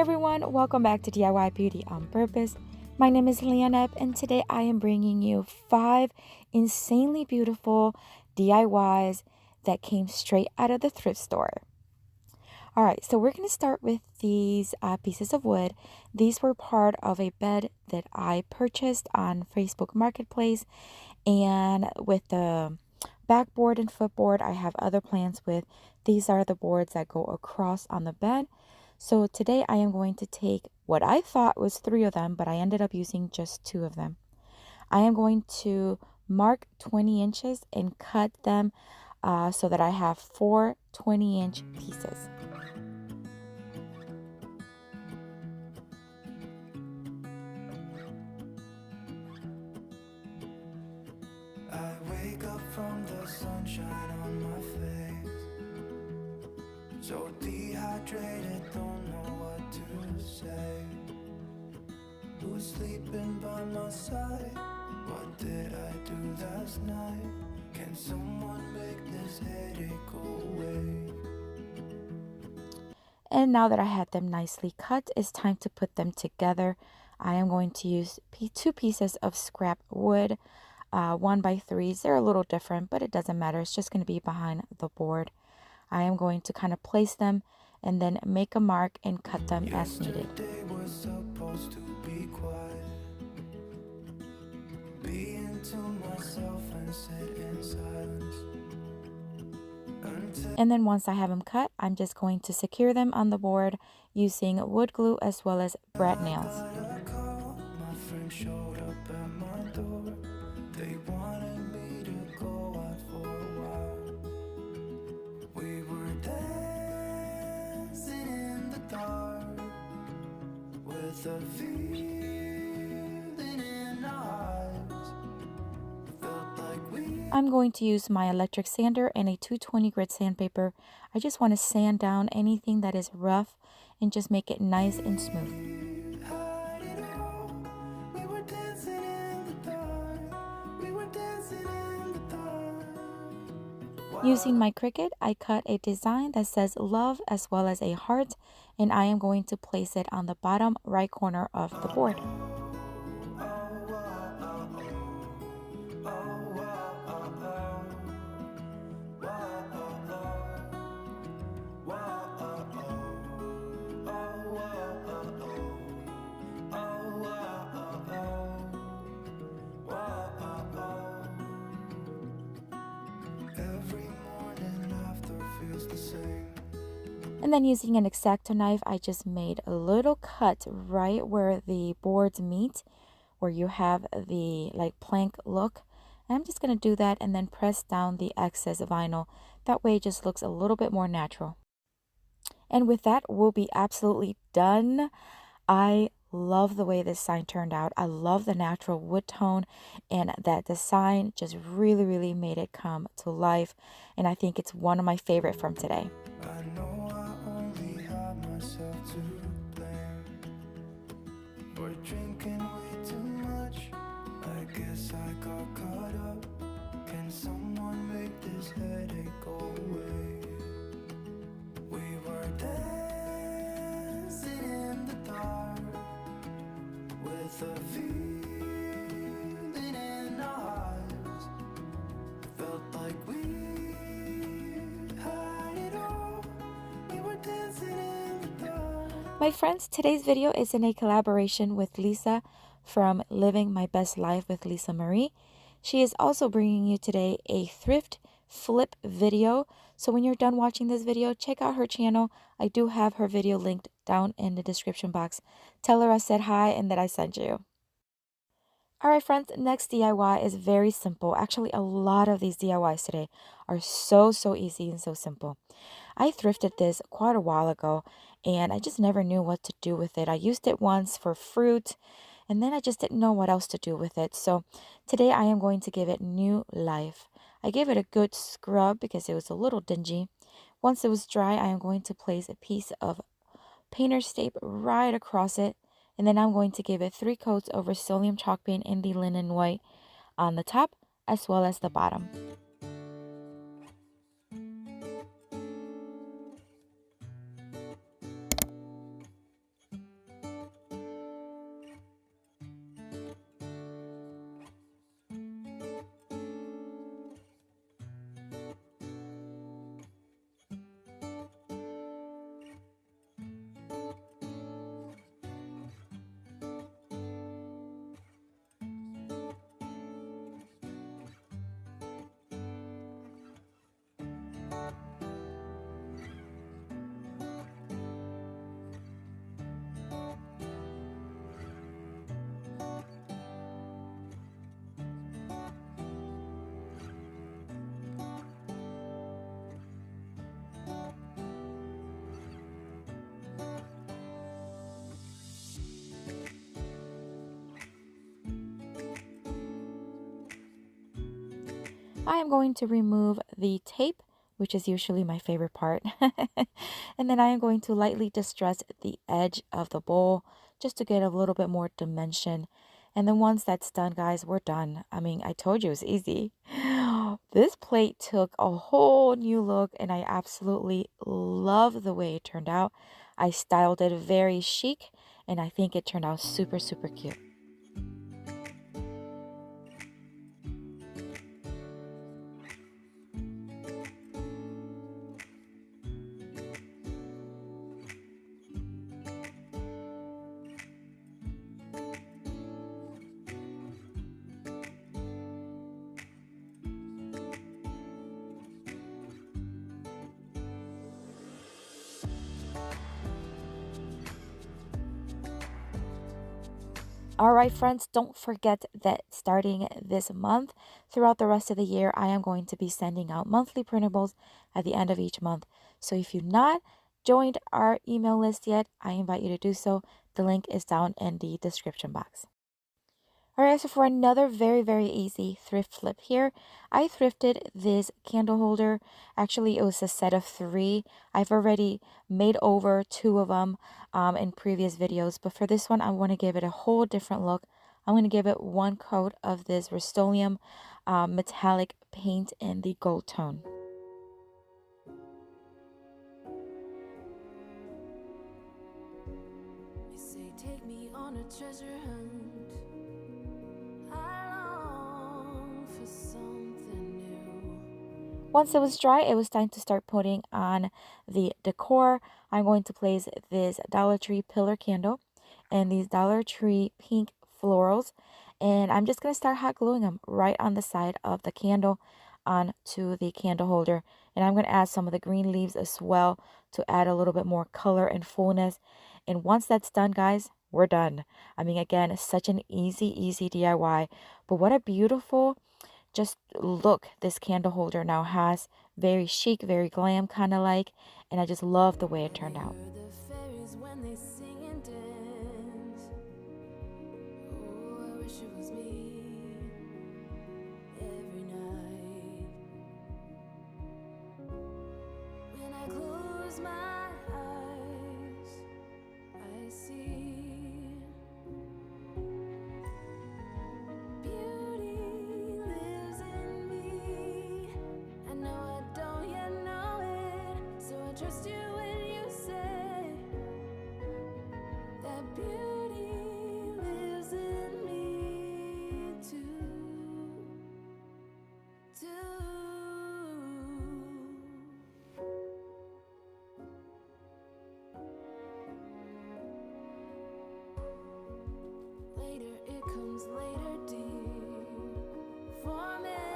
everyone, welcome back to DIY Beauty on Purpose. My name is Leonette and today I am bringing you 5 insanely beautiful DIYs that came straight out of the thrift store. Alright, so we're going to start with these pieces of wood. These were part of a bed that I purchased on Facebook Marketplace, and with the backboard and footboard I have other plans with. These are the boards that go across on the bed. So today I am going to take what I thought was 3 of them, but I ended up using just 2 of them. I am going to mark 20 inches and cut them so that I have 4 20-inch pieces. I wake up from the sunshine on my face, so dehydrated, don't know what to say. Who's sleeping by my side? What did I do last night? Can someone make this headache go away? And now that I had them nicely cut, it's time to put them together. I am going to use 2 pieces of scrap wood, 1x3s. They're a little different, but it doesn't matter. It's just going to be behind the board. I am going to kind of place them and then make a mark and cut them as needed. Was supposed to be quiet, being to myself and sit in silence. And then once I have them cut, I'm just going to secure them on the board using wood glue as well as brad nails. My friend showed up at my door. They wanted me to go out for a while. We were dancing in the dark with a feeling in our eyes. Felt like we I'm going to use my electric sander and a 220 grit sandpaper. I just want to sand down anything that is rough and just make it nice and smooth. had it all. We were dancing in the dark. We were dancing in the dark. Using my Cricut, I cut a design that says love as well as a heart, and I am going to place it on the bottom right corner of the board. Every morning after feels the same. And then using an X-Acto knife, I just made a little cut right where the boards meet, where you have the like plank look. And I'm just going to do that and then press down the excess vinyl. That way it just looks a little bit more natural. And with that, we'll be absolutely done. I love the way this sign turned out. I love the natural wood tone, and that design just really made it come to life. And I think it's one of my favorite from today. I know I only have myself to blame for drinking way too much. I guess I got caught up. Can someone make this headache go away? We were dancing in the dark with a feeling in our eyes. Felt like we had it all. We were dancing in the dark. My friends, today's video is in a collaboration with Lisa from Living My Best Life with Lisa Marie. She is also bringing you today a thrift flip video. So when you're done watching this video, check out her channel. I do have her video linked down in the description box. Tell her I said hi and that I sent you. Alright friends, next DIY is very simple. Actually, a lot of these DIYs today are so easy and so simple. I thrifted this quite a while ago and I just never knew what to do with it. I used it once for fruit and then I just didn't know what else to do with it. So today I am going to give it new life. I gave it a good scrub because it was a little dingy. Once it was dry, I am going to place a piece of painter's tape right across it. And then I'm going to give it 3 coats of Rust-Oleum chalk paint in the linen white on the top as well as the bottom. I am going to remove the tape, which is usually my favorite part. And then I am going to lightly distress the edge of the bowl just to get a little bit more dimension. And then once that's done, guys, we're done. I mean, I told you it was easy. This plate took a whole new look, and I absolutely love the way it turned out. I styled it very chic, and I think it turned out super, super cute. All right, friends, don't forget that starting this month, throughout the rest of the year, I am going to be sending out monthly printables at the end of each month. So if you've not joined our email list yet, I invite you to do so. The link is down in the description box. All right, so for another very, very easy thrift flip here, I thrifted this candle holder. Actually, it was a set of 3. I've already made over 2 of them in previous videos, but for this one, I want to give it a whole different look. I'm going to give it 1 coat of this Rust-Oleum metallic paint in the gold tone. You say, take me on a treasure hunt. Once it was dry, it was time to start putting on the decor. I'm going to place this Dollar Tree pillar candle and these Dollar Tree pink florals. And I'm just going to start hot gluing them right on the side of the candle onto the candle holder. And I'm going to add some of the green leaves as well to add a little bit more color and fullness. And once that's done, guys, we're done. I mean, again, it's such an easy DIY. But what a beautiful just look this candle holder now has. Very chic, very glam kind of like, and I just love the way it turned out. Trust you when you say that beauty lives in me too. Later it comes later, dear, for many.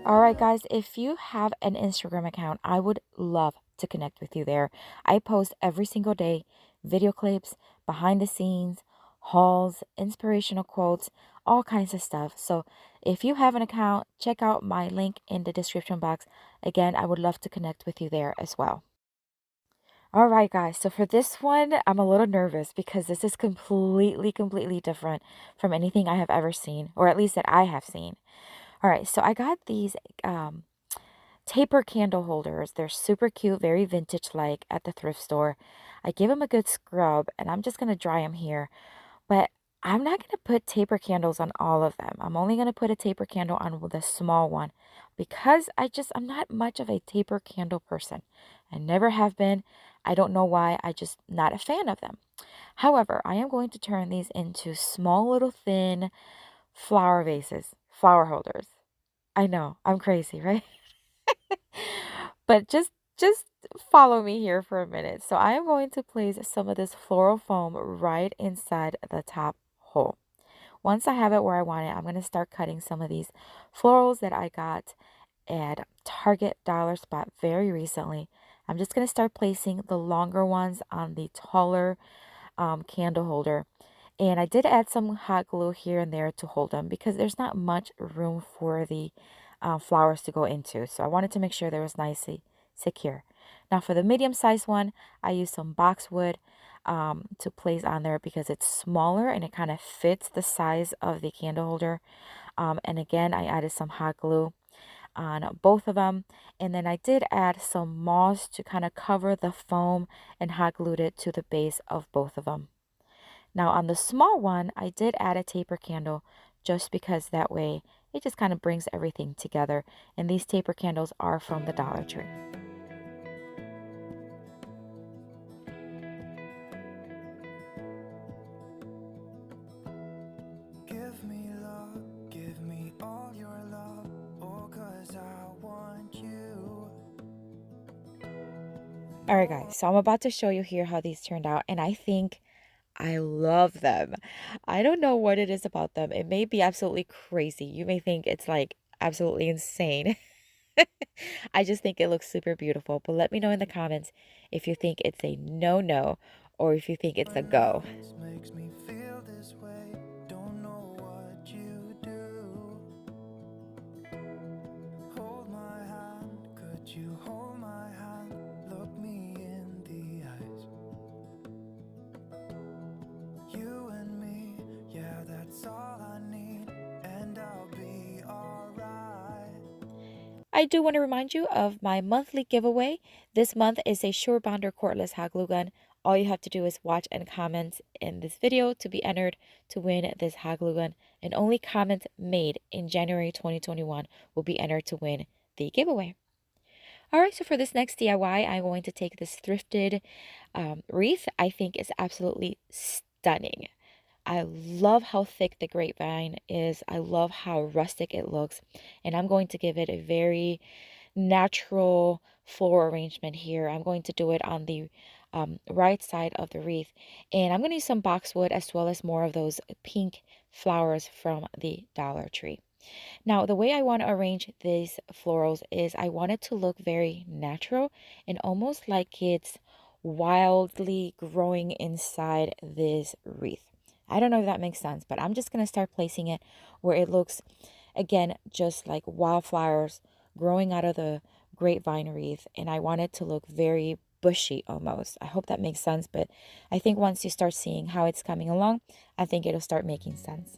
All right, guys, if you have an Instagram account, I would love to connect with you there. I post every single day video clips, behind the scenes, hauls, inspirational quotes, all kinds of stuff. So if you have an account, check out my link in the description box. Again, I would love to connect with you there as well. All right, guys, so for this one, I'm a little nervous because this is completely different from anything I have ever seen, or at least that I have seen. All right, so I got these taper candle holders. They're super cute, very vintage-like at the thrift store. I give them a good scrub, and I'm just going to dry them here. But I'm not going to put taper candles on all of them. I'm only going to put a taper candle on the small one because I'm not much of a taper candle person. I never have been. I don't know why. I just not a fan of them. However, I am going to turn these into small little thin flower vases, flower holders. I know, I'm crazy, right? But just follow me here for a minute. So I am going to place some of this floral foam right inside the top hole. Once I have it where I want it, I'm going to start cutting some of these florals that I got at Target Dollar Spot very recently. I'm just going to start placing the longer ones on the taller candle holder. And I did add some hot glue here and there to hold them because there's not much room for the flowers to go into. So I wanted to make sure they was nicely secure. Now for the medium-sized one, I used some boxwood to place on there because it's smaller and it kind of fits the size of the candle holder. And again, I added some hot glue on both of them. And then I did add some moss to kind of cover the foam and hot glued it to the base of both of them. Now on the small one, I did add a taper candle just because that way it just kind of brings everything together. And these taper candles are from the Dollar Tree. Give me love, give me all your love, oh, 'cause I want you. Alright guys, so I'm about to show you here how these turned out, and I think I love them. I don't know what it is about them. It may be absolutely crazy. You may think it's like absolutely insane. I just think it looks super beautiful. But let me know in the comments if you think it's a no-no or if you think it's a go. Makes me feel this way. Don't know what you do. Hold my hand, could you hold my hand? Look me in the eyes. You and me, yeah, that's all I need, and I'll be alright. I do want to remind you of my monthly giveaway. This month is a Sure Bonder cordless hot glue gun. All you have to do is watch and comment in this video to be entered to win this hot glue gun. And only comments made in January 2021 will be entered to win the giveaway. Alright, so for this next DIY, I'm going to take this thrifted wreath. I think is absolutely stunning. I love how thick the grapevine is. I love how rustic it looks. And I'm going to give it a very natural floral arrangement here. I'm going to do it on the right side of the wreath. And I'm going to use some boxwood as well as more of those pink flowers from the Dollar Tree. Now, the way I want to arrange these florals is I want it to look very natural and almost like it's wildly growing inside this wreath. I don't know if that makes sense, but I'm just going to start placing it where it looks, again, just like wildflowers growing out of the grapevine wreath. And I want it to look very bushy almost. I hope that makes sense, but I think once you start seeing how it's coming along, I think it'll start making sense.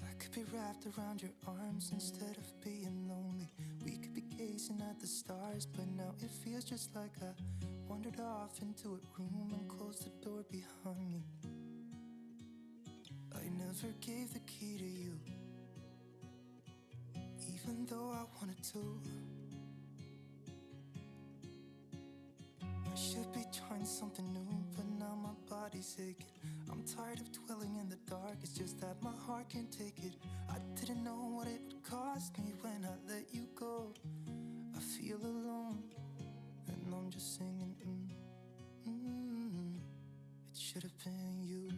I could be wrapped around your arms instead of being lonely. We could be gazing at the stars, but now it feels just like I wandered off into a room and closed the door behind me. I never gave the key to you, even though I wanted to. I should be trying something new, but now my body's aching. I'm tired of dwelling in the dark, it's just that my heart can't take it. I didn't know what it would cost me when I let you go. I feel alone, and I'm just singing, It should have been you.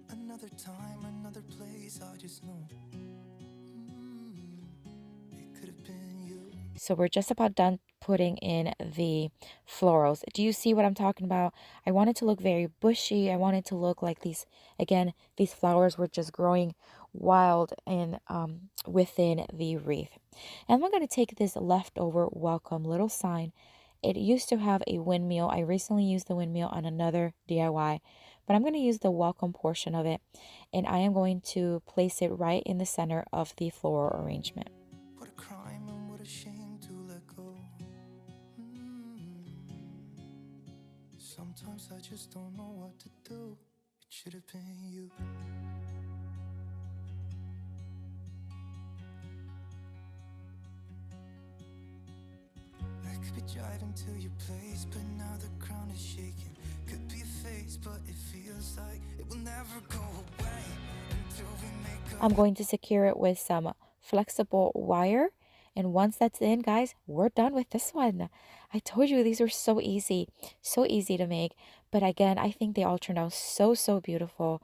Another time, another place, I just know. It could have been you. So we're just about done putting in the florals. Do you see what I'm talking about? I want it to look very bushy. I want it to look like these, again, these flowers were just growing wild and within the wreath. And I'm going to take this leftover welcome little sign. It used to have a windmill. I recently used the windmill on another DIY, but I'm going to use the welcome portion of it. And I am going to place it right in the center of the floral arrangement. What a crime and what a shame to let go. Sometimes I just don't know what to do. It should have been you. I could be driving to your place, but now the ground is shaking. Could be a phase, but it feels like it will never go away until we make up. I'm going to secure it with some flexible wire. And once that's in, guys, we're done with this one. I told you these were so easy to make. But again, I think they all turned out so beautiful.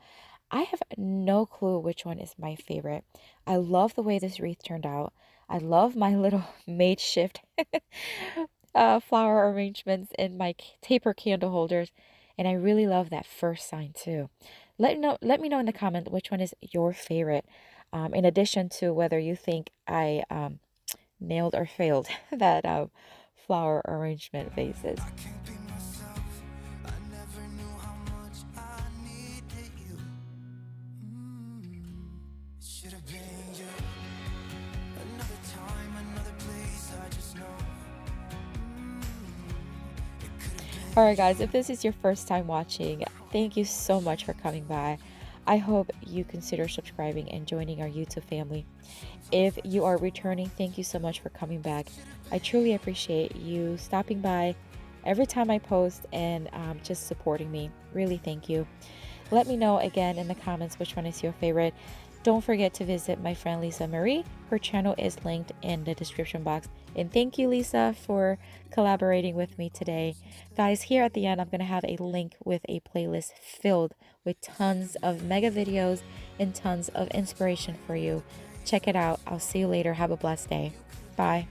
I have no clue which one is my favorite. I love the way this wreath turned out. I love my little makeshift flower arrangements in my taper candle holders. And I really love that first sign too. Let me know in the comment which one is your favorite. In addition to whether you think I nailed or failed that flower arrangement vases. I can't be myself. I never Alright guys, if this is your first time watching, thank you so much for coming by. I hope you consider subscribing and joining our YouTube family. If you are returning, thank you so much for coming back. I truly appreciate you stopping by every time I post and just supporting me. Really, thank you. Let me know again in the comments which one is your favorite. Don't forget to visit my friend Lisa Marie. Her channel is linked in the description box. And thank you, Lisa, for collaborating with me today. Guys, here at the end, I'm going to have a link with a playlist filled with tons of mega videos and tons of inspiration for you. Check it out. I'll see you later. Have a blessed day. Bye.